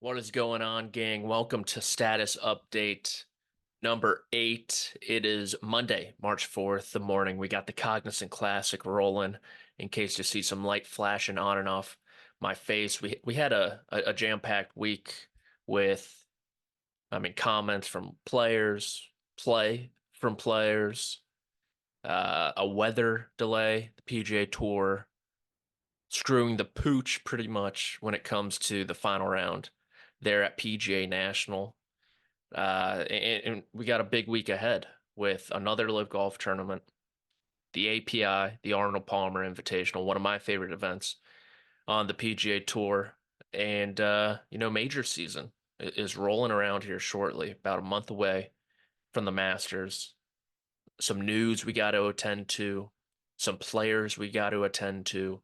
What is going on, gang? Welcome to status update number 8. It is Monday, March 4th, the morning. We got the Cognizant Classic rolling in case you see some light flashing on and off my face. We had a jam-packed week with, comments from players, play from players, a weather delay, the PGA Tour screwing the pooch pretty much when it comes to the final round there at PGA National. And we got a big week ahead with another LIV Golf tournament, the API, the Arnold Palmer Invitational, one of my favorite events on the PGA Tour. And, major season is rolling around here shortly, about a month away from the Masters. Some news we got to attend to, some players we got to attend to.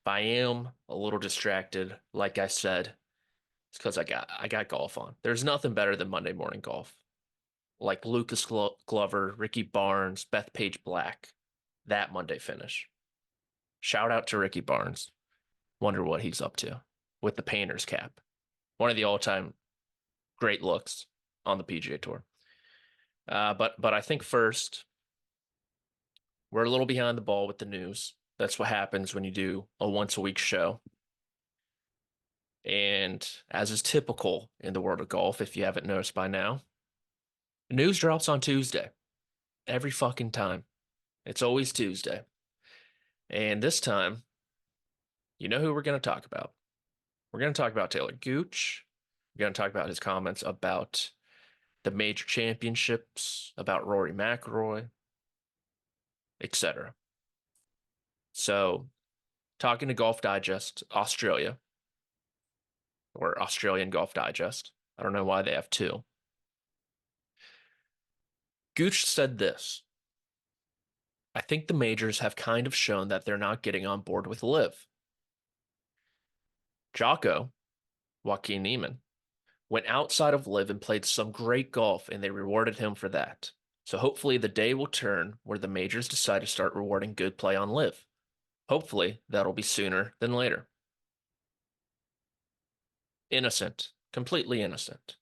If I am a little distracted, like I said, it's because I got golf on. There's nothing better than Monday morning golf. Like Lucas Glover, Ricky Barnes, Bethpage Black, that Monday finish. Shout out to Ricky Barnes. Wonder what he's up to with the painter's cap. One of the all-time great looks on the PGA Tour. But I think first, we're a little behind the ball with the news. That's what happens when you do a once a week show. And as is typical in the world of golf, if you haven't noticed by now, news drops on Tuesday. Every fucking time. It's always Tuesday. And this time, you know who we're going to talk about. We're going to talk about Talor Gooch. We're going to talk about his comments about the major championships, about Rory McIlroy, etc. So, talking to Golf Digest Australia, or Australian Golf Digest. I don't know why they have two. Gooch said this. I think the majors have kind of shown that they're not getting on board with LIV. Jocko, Joaquin Niemann, went outside of LIV and played some great golf, and they rewarded him for that. So hopefully the day will turn where the majors decide to start rewarding good play on LIV. Hopefully that'll be sooner than later. Innocent, completely innocent.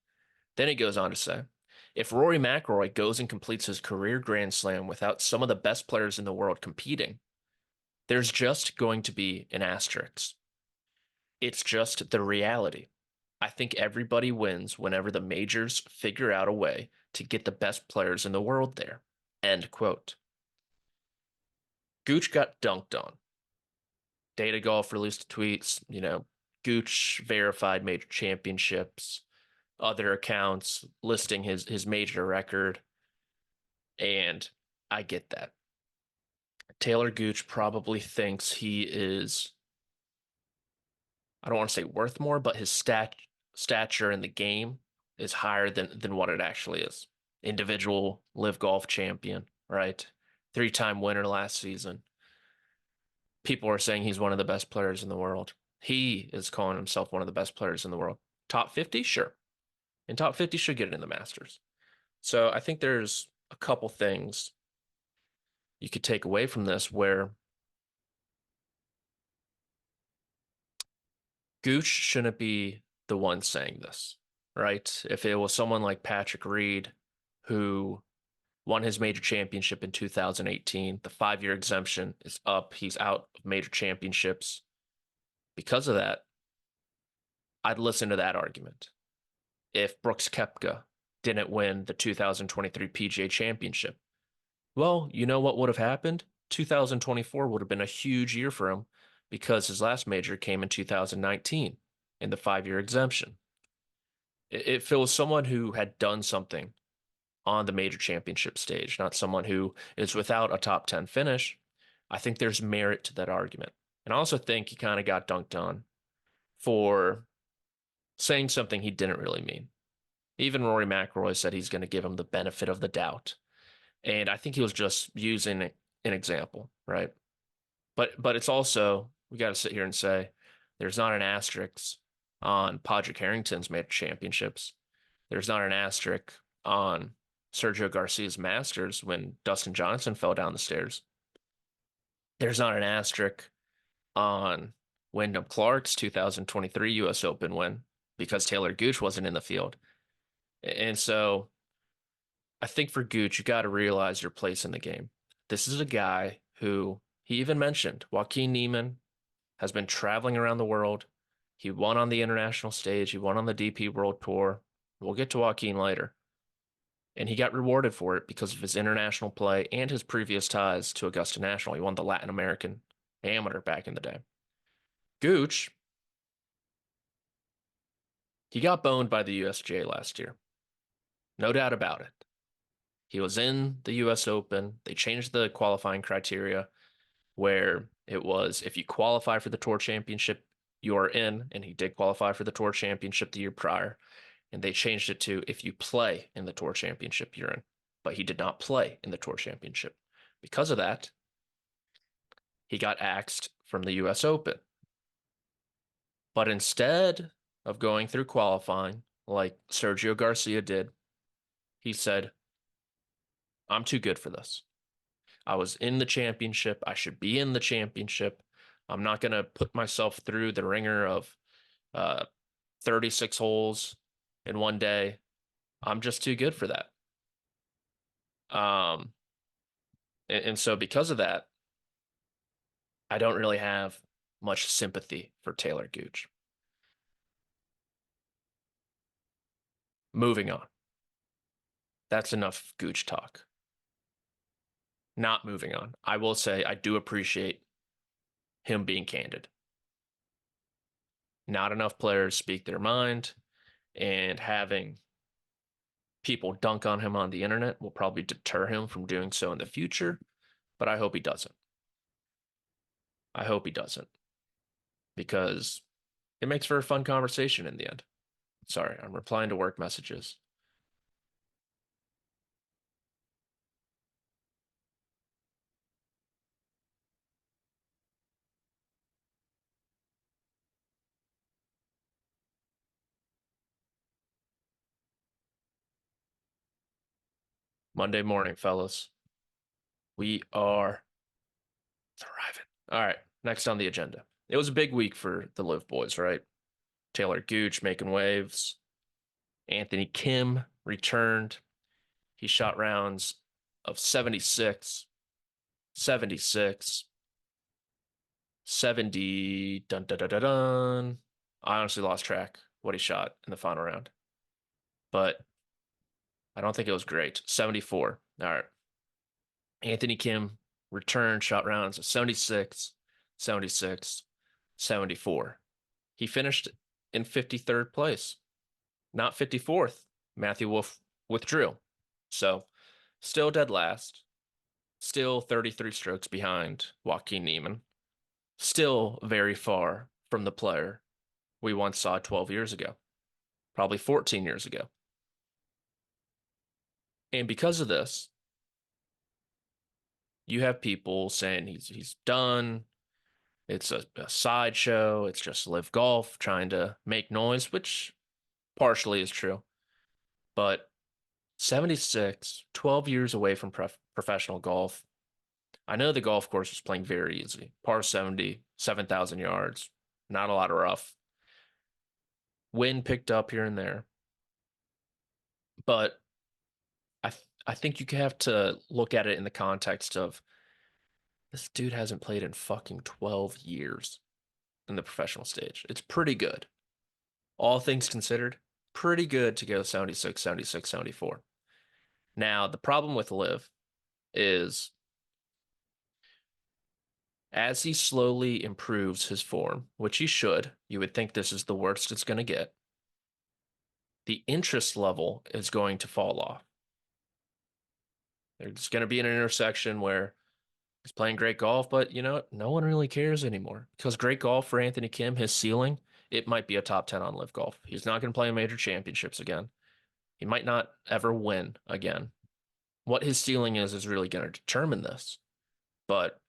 Then he goes on to say, if Rory McIlroy goes and completes his career Grand Slam without some of the best players in the world competing, there's just going to be an asterisk. It's just the reality. I think everybody wins whenever the majors figure out a way to get the best players in the world there. End quote. Gooch got dunked on. Data Golf released tweets, Gooch verified major championships, other accounts listing his major record. And I get that. Talor Gooch probably thinks he is, I don't want to say worth more, but his stature in the game is higher than what it actually is. Individual LIV Golf champion, right? Three-time winner last season. People are saying he's one of the best players in the world. He is calling himself one of the best players in the world. Top 50? Sure. And top 50 should get in the Masters. So I think there's a couple things you could take away from this where Gooch shouldn't be the one saying this, right? If it was someone like Patrick Reed who won his major championship in 2018, the 5-year exemption is up. He's out of major championships. Because of that, I'd listen to that argument. If Brooks Koepka didn't win the 2023 PGA Championship, well, you know what would have happened? 2024 would have been a huge year for him because his last major came in 2019 in the 5-year exemption. If it was someone who had done something on the major championship stage, not someone who is without a top 10 finish, I think there's merit to that argument. And I also think he kind of got dunked on for saying something he didn't really mean. Even Rory McIlroy said he's going to give him the benefit of the doubt. And I think he was just using an example, right? But it's also, we got to sit here and say, there's not an asterisk on Padraig Harrington's major championships. There's not an asterisk on Sergio Garcia's Masters when Dustin Johnson fell down the stairs. There's not an asterisk on Wyndham Clark's 2023 U.S. Open win because Talor Gooch wasn't in the field. And so I think for Gooch, you got to realize your place in the game. This is a guy who he even mentioned, Joaquin Niemann has been traveling around the world. He won on the international stage. He won on the DP World Tour. We'll get to Joaquin later. And he got rewarded for it because of his international play and his previous ties to Augusta National. He won the Latin American Amateur back in the day. Gooch, he got boned by the USGA last year. No doubt about it. He was in the US Open. They changed the qualifying criteria where it was if you qualify for the Tour Championship, you are in, and he did qualify for the Tour Championship the year prior. And they changed it to if you play in the Tour Championship, you're in. But he did not play in the Tour Championship. Because of that, he got axed from the US Open. But instead of going through qualifying like Sergio Garcia did, he said, I'm too good for this. I was in the championship. I should be in the championship. I'm not going to put myself through the ringer of 36 holes in one day. I'm just too good for that. And so because of that, I don't really have much sympathy for Talor Gooch. Moving on. That's enough Gooch talk. Not moving on. I will say I do appreciate him being candid. Not enough players speak their mind, and having people dunk on him on the internet will probably deter him from doing so in the future, but I hope he doesn't. I hope he doesn't because it makes for a fun conversation in the end. Sorry, I'm replying to work messages. Monday morning, fellas. We are thriving. All right, next on the agenda. It was a big week for the LIV boys, right? Talor Gooch making waves. Anthony Kim returned. He shot rounds of 76, 76, 70, dun dun dun dun dun. I honestly lost track what he shot in the final round, but I don't think it was great. 74. All right. Anthony Kim returned shot rounds of 76, 76, 74. He finished in 53rd place, not 54th. Matthew Wolff withdrew. So still dead last, still 33 strokes behind Joaquin Niemann, still very far from the player we once saw 12 years ago, probably 14 years ago. And because of this, you have people saying he's done. It's a sideshow. It's just LIV Golf trying to make noise, which partially is true. But 76, 12 years away from professional golf. I know the golf course was playing very easy. Par 70, 7,000 yards, not a lot of rough. Wind picked up here and there. But I think you have to look at it in the context of this dude hasn't played in fucking 12 years in the professional stage. It's pretty good. All things considered, pretty good to go 76, 76, 74. Now, the problem with LIV is as he slowly improves his form, which he should, you would think this is the worst it's going to get, the interest level is going to fall off. There's going to be an intersection where he's playing great golf, but you know, no one really cares anymore because great golf for Anthony Kim, his ceiling, it might be a top 10 on LIV Golf. He's not going to play in major championships again. He might not ever win again. What his ceiling is really going to determine this. But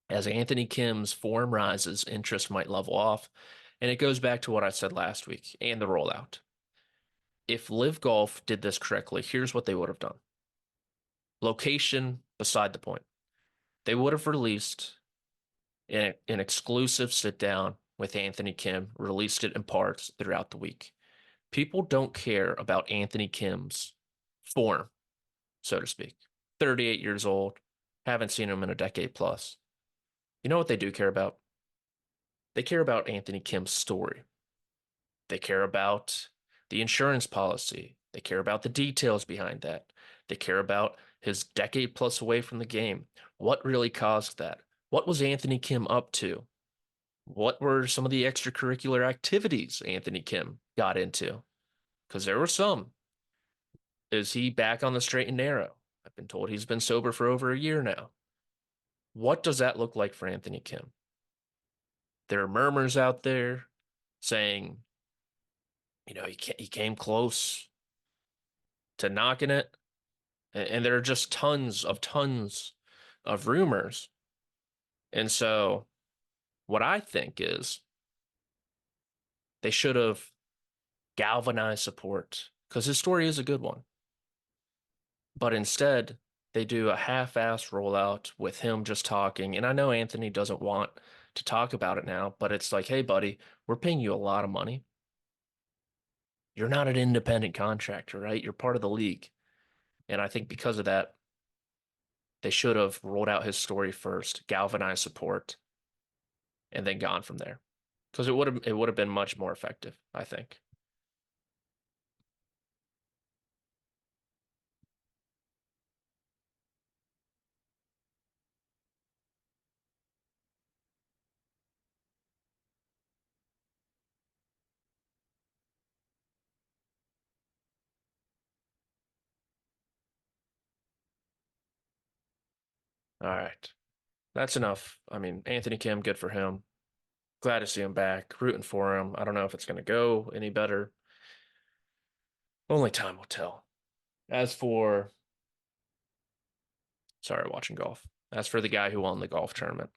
as Anthony Kim's form rises, interest might level off. And it goes back to what I said last week and the rollout. If LIV Golf did this correctly, here's what they would have done. Location beside the point. They would have released an exclusive sit down with Anthony Kim, released it in parts throughout the week. People don't care about Anthony Kim's form, so to speak. 38 years old, haven't seen him in a decade plus. You know what they do care about? They care about Anthony Kim's story. They care about the insurance policy. They care about the details behind that. They care about his decade plus away from the game. What really caused that? What was Anthony Kim up to? What were some of the extracurricular activities Anthony Kim got into? Because there were some. Is he back on the straight and narrow? I've been told he's been sober for over a year now. What does that look like for Anthony Kim? There are murmurs out there saying, he came close to knocking it. And there are just tons of rumors. And so what I think is they should have galvanized support because his story is a good one. But instead, they do a half-ass rollout with him just talking. And I know Anthony doesn't want to talk about it now, but it's like, hey, buddy, we're paying you a lot of money. You're not an independent contractor, right? You're part of the league. And I think because of that, they should have rolled out his story first, galvanized support, and then gone from there. Because it would have been much more effective, I think. All right. That's enough. I mean, Anthony Kim, good for him. Glad to see him back. Rooting for him. I don't know if it's going to go any better. Only time will tell. As for, sorry, watching golf. As for the guy who won the golf tournament,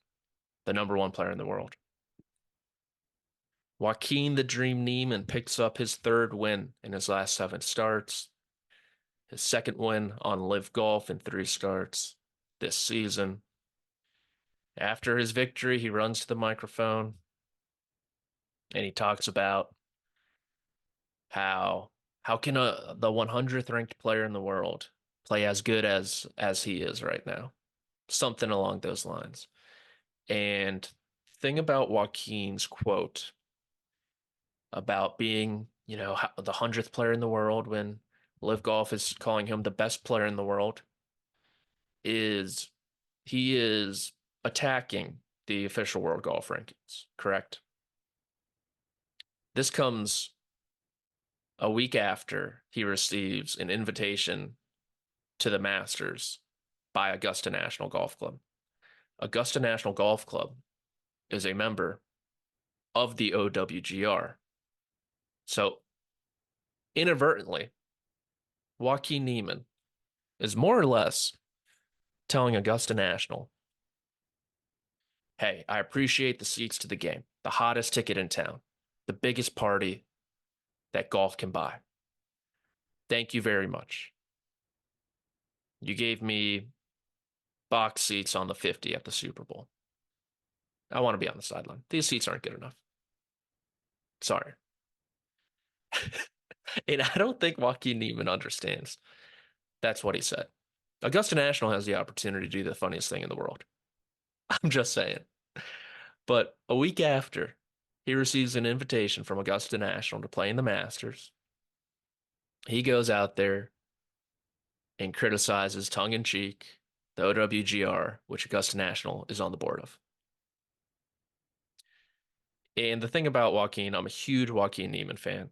the number one player in the world, Joaquin the Dream Niemann picks up his third win in his last 7 starts, his second win on LIV Golf in 3 starts this season. After his victory, he runs to the microphone and he talks about how can the 100th ranked player in the world play as good as he is right now? Something along those lines. And thing about Joaquin's quote about being, the 100th player in the world when LIV Golf is calling him the best player in the world is he is attacking the official world golf rankings, correct? This comes a week after he receives an invitation to the Masters by Augusta National Golf Club. Augusta National Golf Club is a member of the OWGR. So inadvertently, Joaquin Niemann is more or less telling Augusta National, hey, I appreciate the seats to the game, the hottest ticket in town, the biggest party that golf can buy. Thank you very much. You gave me box seats on the 50 at the Super Bowl. I want to be on the sideline. These seats aren't good enough. Sorry. And I don't think Joaquin Niemann understands. That's what he said. Augusta National has the opportunity to do the funniest thing in the world. I'm just saying. But a week after, he receives an invitation from Augusta National to play in the Masters. He goes out there and criticizes tongue in cheek the OWGR, which Augusta National is on the board of. And the thing about Joaquin, I'm a huge Joaquin Niemann fan.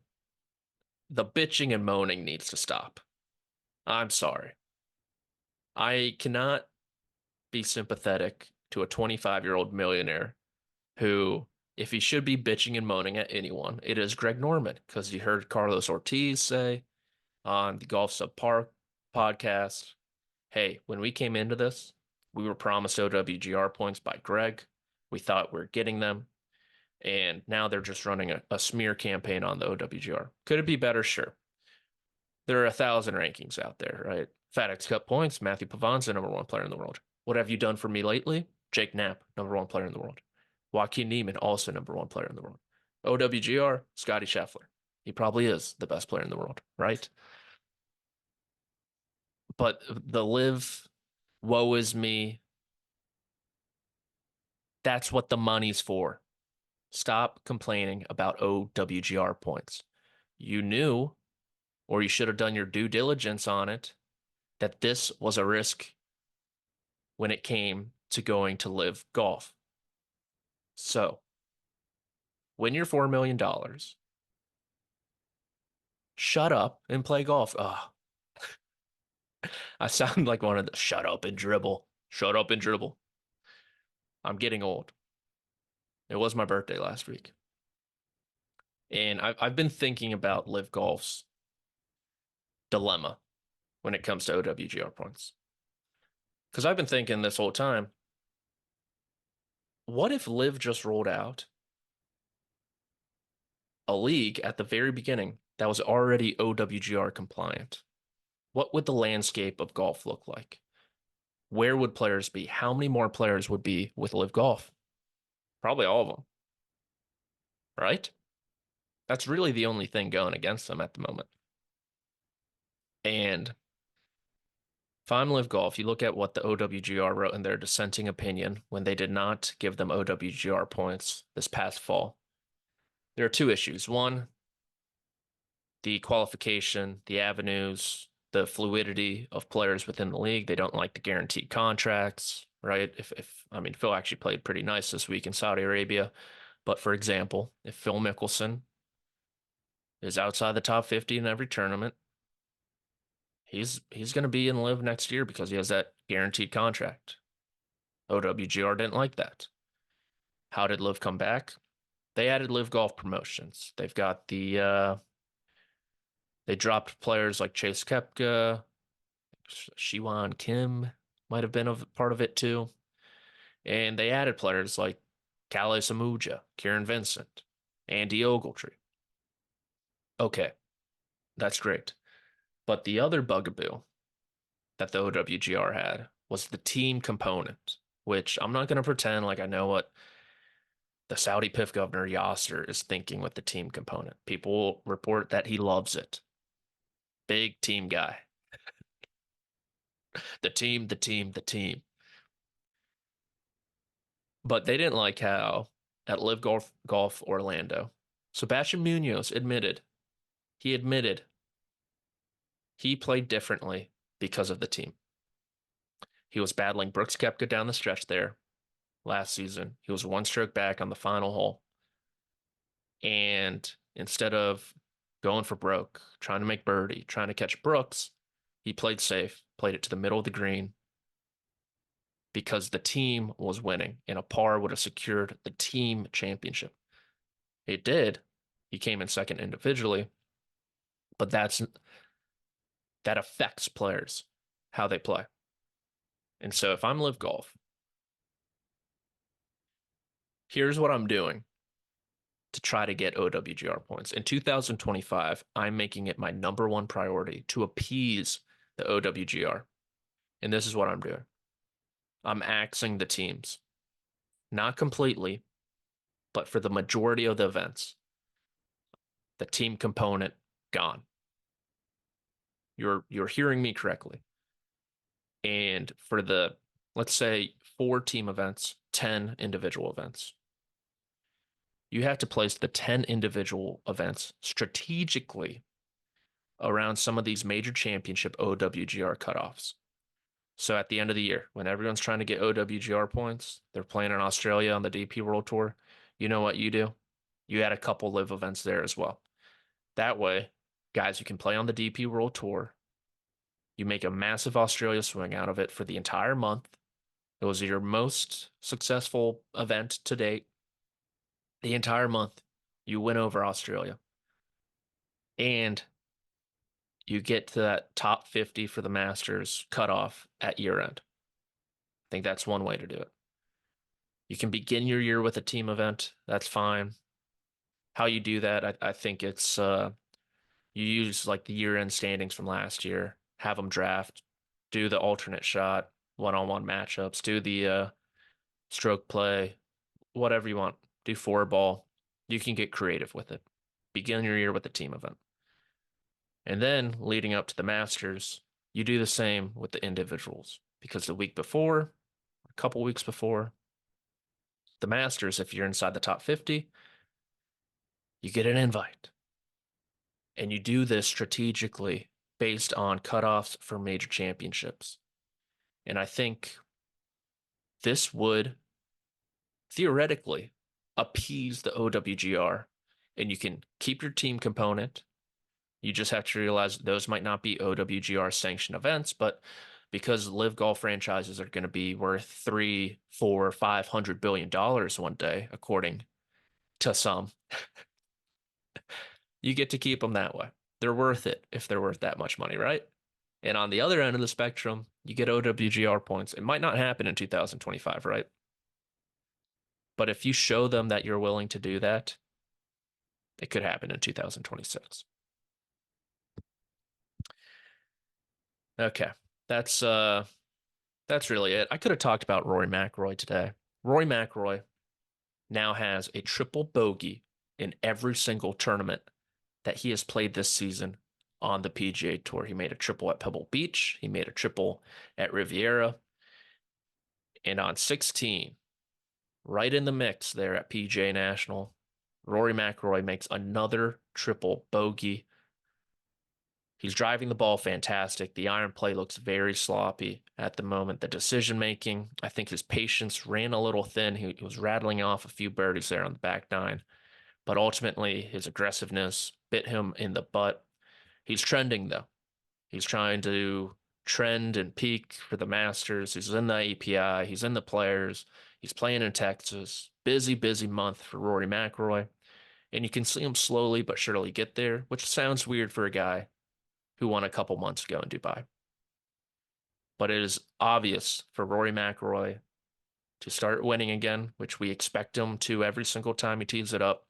The bitching and moaning needs to stop. I'm sorry. I cannot be sympathetic to a 25-year-old millionaire who, if he should be bitching and moaning at anyone, it is Greg Norman, because you heard Carlos Ortiz say on the Golf Subpar podcast, hey, when we came into this, we were promised OWGR points by Greg. We thought we were getting them. And now they're just running a smear campaign on the OWGR. Could it be better? Sure. There are 1,000 rankings out there, right? FedEx Cup points, Matthew Pavan's the number one player in the world. What have you done for me lately? Jake Knapp, number one player in the world. Joaquin Niemann, also number one player in the world. OWGR, Scotty Scheffler. He probably is the best player in the world, right? But the live, woe is me. That's what the money's for. Stop complaining about OWGR points. You knew, or you should have done your due diligence on it, that this was a risk when it came to going to LIV Golf. So, win your $4 million, shut up and play golf. Oh, I sound like one of the shut up and dribble. Shut up and dribble. I'm getting old. It was my birthday last week. And I've been thinking about LIV Golf's dilemma when it comes to OWGR points. Because I've been thinking this whole time, what if LIV just rolled out a league at the very beginning that was already OWGR compliant? What would the landscape of golf look like? Where would players be? How many more players would be with LIV Golf? Probably all of them, right? That's really the only thing going against them at the moment. And if I'm LIV Golf, you look at what the OWGR wrote in their dissenting opinion when they did not give them OWGR points this past fall. There are two issues. One, the qualification, the avenues, the fluidity of players within the league. They don't like the guaranteed contracts, right? If I mean, Phil actually played pretty nice this week in Saudi Arabia. But for example, if Phil Mickelson is outside the top 50 in every tournament, he's going to be in LIV next year because he has that guaranteed contract. OWGR didn't like that. How did LIV come back? They added LIV Golf promotions. They've got they dropped players like Chase Koepka, Shiwan Kim might have been a part of it too. And they added players like Calais Samuja, Kieran Vincent, Andy Ogletree. Okay, that's great. But the other bugaboo that the OWGR had was the team component, which I'm not going to pretend like I know what the Saudi PIF governor Yasser is thinking with the team component. People report that he loves it. Big team guy. The team, the team, the team. But they didn't like how at LIV Golf Orlando, Sebastian Munoz admitted he played differently because of the team. He was battling Brooks Koepka down the stretch there last season. He was one stroke back on the final hole. And instead of going for broke, trying to make birdie, trying to catch Brooks, he played safe, played it to the middle of the green because the team was winning and a par would have secured the team championship. It did. He came in second individually, but that affects players, how they play. And so if I'm LIV Golf, here's what I'm doing to try to get OWGR points. In 2025, I'm making it my number one priority to appease the OWGR. And this is what I'm doing. I'm axing the teams. Not completely, but for the majority of the events. The team component gone. You're hearing me correctly. And for the, let's say, 4 team events, 10 individual events, you have to place the 10 individual events strategically around some of these major championship OWGR cutoffs. So at the end of the year, when everyone's trying to get OWGR points, they're playing in Australia on the DP World Tour. You know what you do? You add a couple LIV events there as well. That way, guys, you can play on the DP World Tour. You make a massive Australia swing out of it for the entire month. It was your most successful event to date. The entire month, you win over Australia. And you get to that top 50 for the Masters cutoff at year end. I think that's one way to do it. You can begin your year with a team event. That's fine. How you do that, I think it's you use like the year end standings from last year, have them draft, do the alternate shot, one-on-one matchups, do the stroke play, whatever you want. Do four ball. You can get creative with it. Begin your year with a team event. And then leading up to the Masters, you do the same with the individuals because the week before, a couple weeks before the Masters, if you're inside the top 50, you get an invite. And you do this strategically based on cutoffs for major championships. And I think this would theoretically appease the OWGR, and you can keep your team component. You just have to realize those might not be OWGR sanctioned events, but because LIV Golf franchises are going to be worth 3, 4, $500 billion one day, according to some, you get to keep them that way. They're worth it if they're worth that much money, right? And on the other end of the spectrum, you get OWGR points. It might not happen in 2025, right? But if you show them that you're willing to do that, it could happen in 2026. Okay. That's that's really it. I could have talked about Rory McIlroy today. Rory McIlroy now has a triple bogey in every single tournament that he has played this season on the PGA Tour. He made a triple at Pebble Beach, he made a triple at Riviera, and on 16, right in the mix there at PGA National, Rory McIlroy makes another triple bogey. He's driving the ball fantastic. The iron play looks very sloppy at the moment. The decision making, I think his patience ran a little thin. He was rattling off a few birdies there on the back nine, but ultimately his aggressiveness bit him in the butt. He's trending though. He's trying to trend and peak for the Masters. He's in the API. He's in the Players. He's playing in Texas. Busy, busy month for Rory McIlroy. And you can see him slowly but surely get there, which sounds weird for a guy who won a couple months ago in Dubai. But it is obvious for Rory McIlroy to start winning again, which we expect him to every single time he tees it up.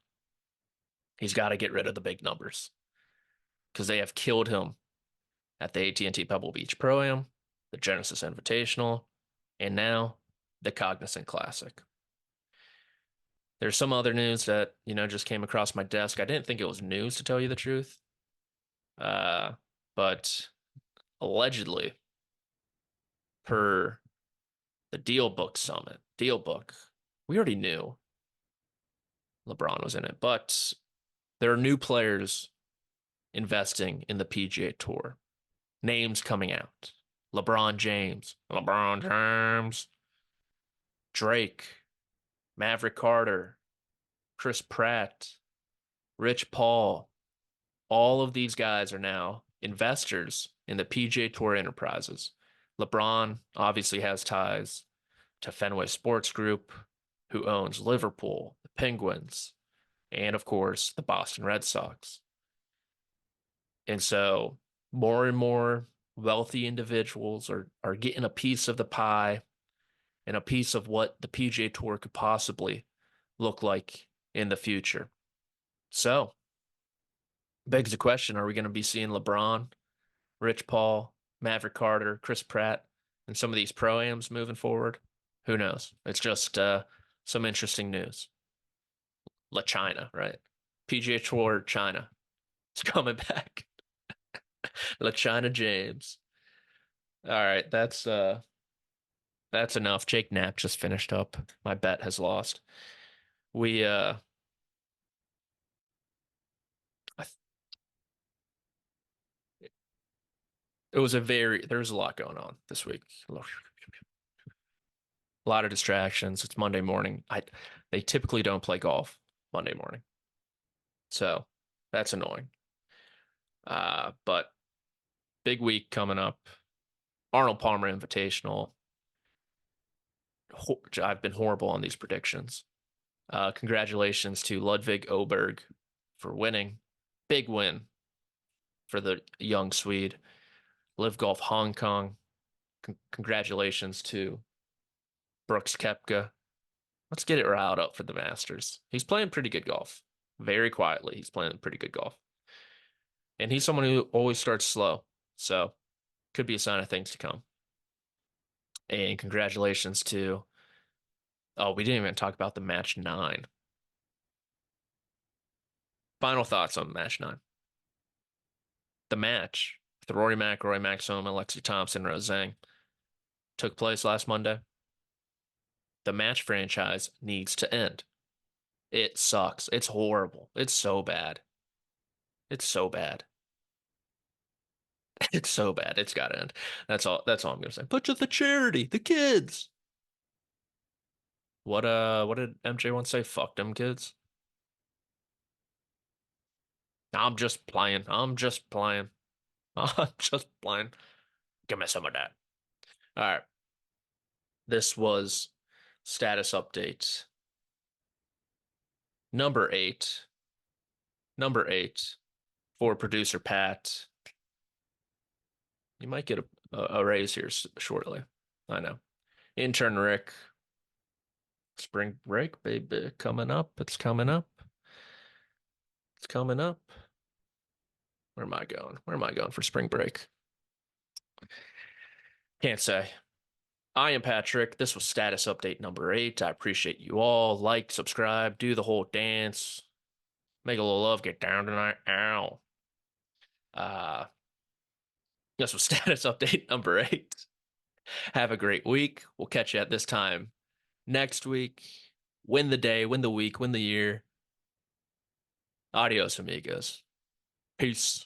He's got to get rid of the big numbers because they have killed him at the AT&T Pebble Beach Pro-Am, the Genesis Invitational, and now the Cognizant Classic. There's some other news that, just came across my desk. I didn't think it was news, to tell you the truth. But allegedly, per the Deal Book Summit, Deal Book, we already knew LeBron was in it, but there are new players investing in the PGA Tour. Names coming out. LeBron James, Drake, Maverick Carter, Chris Pratt, Rich Paul. All of these guys are now investors in the PGA Tour enterprises. LeBron obviously has ties to Fenway Sports Group, who owns Liverpool, the Penguins, and of course, the Boston Red Sox. And so more and more wealthy individuals are getting a piece of the pie and a piece of what the PGA Tour could possibly look like in the future. So, begs the question, are we going to be seeing LeBron, Rich Paul, Maverick Carter, Chris Pratt, and some of these pro-ams moving forward? Who knows? It's just some interesting news. La China, right? PGA Tour China. It's coming back. La China James. All right, that's enough. Jake Knapp just finished up. My bet has lost. We I it was there was a lot going on this week. A lot of distractions. It's Monday morning. They typically don't play golf Monday morning. So that's annoying. But big week coming up. Arnold Palmer Invitational. I've been horrible on these predictions. Congratulations to Ludwig Oberg for winning. Big win for the young Swede. LIV Golf Hong Kong. Congratulations to Brooks Koepka. Let's get it riled up for the Masters. He's playing pretty good golf. Very quietly, he's playing pretty good golf. And he's someone who always starts slow. So could be a sign of things to come. And congratulations to Oh, we didn't even talk about the match nine. Final thoughts on match nine. The match, the Rory McIlroy, Max Homa, Alexi Thompson, Rose Zhang, took place last Monday. The match franchise needs to end. It sucks. It's horrible. It's so bad. It's so bad. It's so bad. It's got to end. That's all I'm gonna say. But to the charity, the kids. What did MJ once say? Fuck them kids. I'm just playing. I'm just playing. I'm just playing. Give me some of that. All right. This was status update number eight. Number eight for producer Pat. You might get a raise here shortly. I know. Intern Rick. Spring break, baby, coming up. It's coming up. It's coming up. Where am I going? Where am I going for spring break? Can't say. I am Patrick. This was status update number eight. I appreciate you all. Like, subscribe, do the whole dance, make a little love, get down tonight. Ow. Uh, this was status update number eight. Have a great week. We'll catch you at this time next week. Win the day, win the week, win the year. Adios, amigos. Peace.